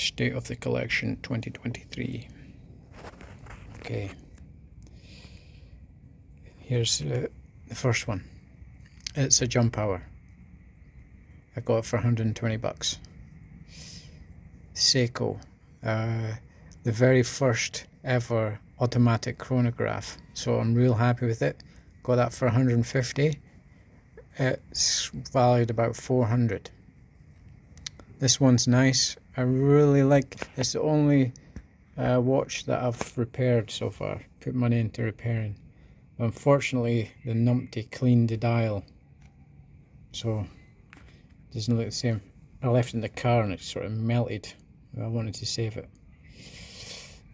State of the Collection 2023. Okay, here's the first one. It's a jump hour. I got it for 120 bucks. Seiko, the very first ever automatic chronograph, so I'm real happy with it. Got that for 150. It's valued about 400. This one's nice. I really like. It's the only watch that I've repaired so far. Put money into repairing. Unfortunately, the numpty cleaned the dial, so it doesn't look the same. I left it in the car and it sort of melted. I wanted to save it.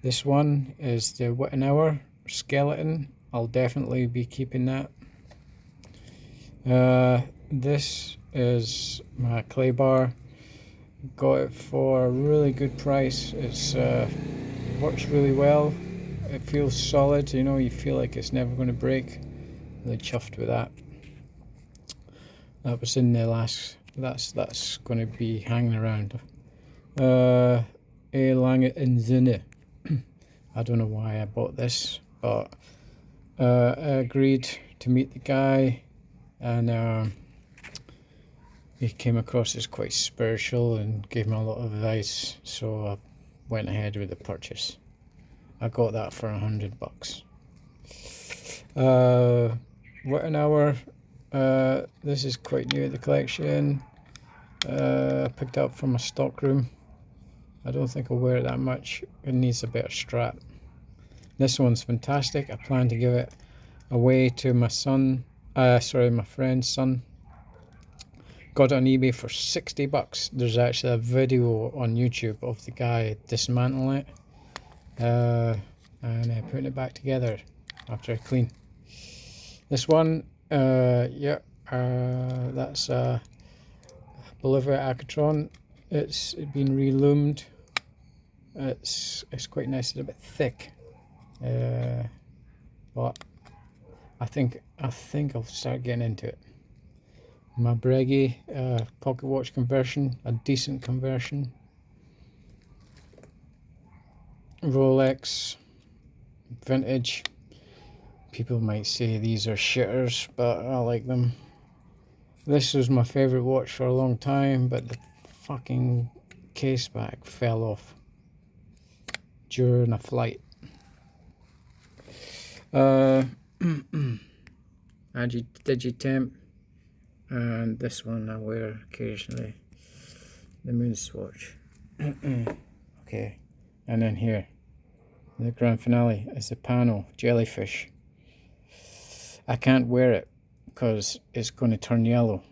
This one is the Wittenauer skeleton. I'll definitely be keeping that. This is my clay bar. Got it for a really good price. It's works really well. It feels solid, you know, you feel like it's never going to break. Really chuffed with that. That was in the last, that's going to be hanging around. A Lange in Zinne. I don't know why I bought this, but I agreed to meet the guy, and he came across as quite spiritual and gave me a lot of advice, so I went ahead with the purchase. I got that for 100 bucks. Wittenauer, this is quite new at the collection. I picked it up from a stockroom. I don't think I'll wear it that much. It needs a better strap. This one's fantastic. I plan to give it away to my son, my friend's son. Got it on eBay for 60 bucks. There's actually a video on YouTube of the guy dismantling it and putting it back together after I clean. This one, that's a Bolivia Acatron. It's been reloomed. It's quite nice. It's a bit thick, but I think I'll start getting into it. My Breguet pocket watch conversion, a decent conversion. Rolex, vintage. People might say these are shitters, but I like them. This was my favorite watch for a long time, but the fucking case back fell off during a flight. Digitemp, and this one I wear occasionally, the Moonswatch. Okay, and then here, the grand finale is the Pano Jellyfish. I can't wear it because it's going to turn yellow,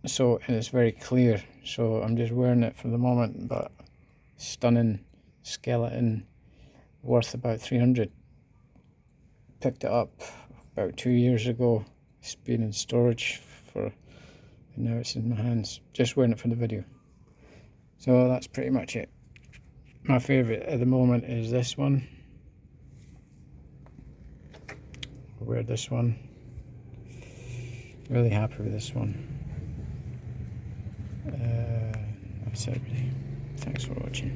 so, and it's very clear, so I'm just wearing it for the moment. But stunning skeleton, worth about 300. Picked it up about 2 years ago. It's been in storage and now it's in my hands. Just wearing it for the video. So that's pretty much it. My favourite at the moment is this one. I'll wear this one. Really happy with this one. That's it really. Thanks for watching.